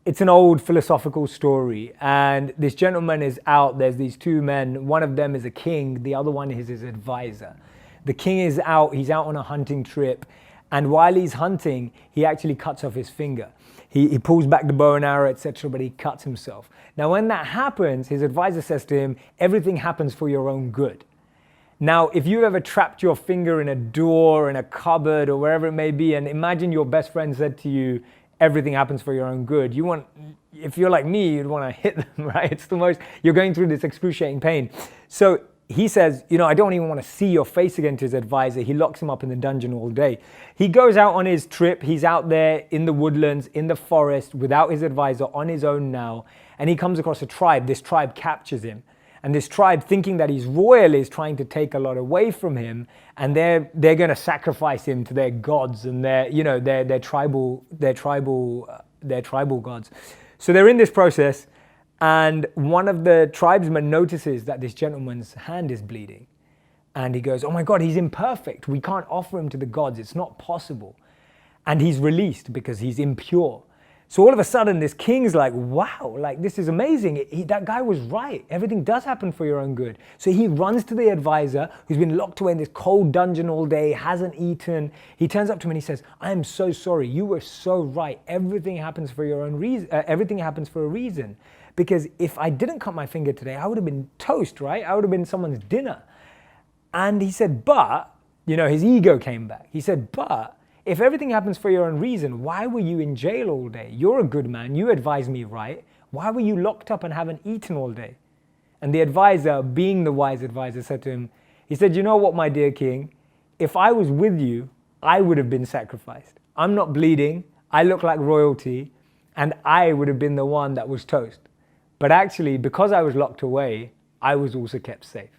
It's an old philosophical story, and this gentleman is out. There's these two men. One of them is a king. The other one is his advisor. The king is out. He's out on a hunting trip. And while he's hunting, he actually cuts off his finger. He pulls back the bow and arrow, etc., but he cuts himself. Now, when that happens, his advisor says to him, everything happens for your own good. Now, if you ever trapped your finger in a door, in a cupboard, or wherever it may be, and imagine your best friend said to you, everything happens for your own good. If you're like me, you'd want to hit them, right? You're going through this excruciating pain. So he says, I don't even want to see your face again, to his advisor. He locks him up in the dungeon all day. He goes out on his trip. He's out there in the woodlands, in the forest, without his advisor, on his own now. And he comes across a tribe. This tribe captures him. And this tribe, thinking that he's royal, is trying to take a lot away from him, and they're going to sacrifice him to their gods and their tribal gods. So they're in this process, and one of the tribesmen notices that this gentleman's hand is bleeding, and he goes, "Oh my God, he's imperfect. We can't offer him to the gods. It's not possible." And he's released because he's impure. So all of a sudden, this king's like, wow, this is amazing. That guy was right. Everything does happen for your own good. So he runs to the advisor, who's been locked away in this cold dungeon all day, hasn't eaten. He turns up to him and he says, "I am so sorry. You were so right. Everything happens for your own reason. Everything happens for a reason. Because if I didn't cut my finger today, I would have been toast, right? I would have been someone's dinner." And he said, but, his ego came back. He said, but if everything happens for your own reason, why were you in jail all day? You're a good man. You advised me right. Why were you locked up and haven't eaten all day? And the advisor, being the wise advisor, said to him, he said, "You know what, my dear king? If I was with you, I would have been sacrificed. I'm not bleeding. I look like royalty. And I would have been the one that was toast. But actually, because I was locked away, I was also kept safe."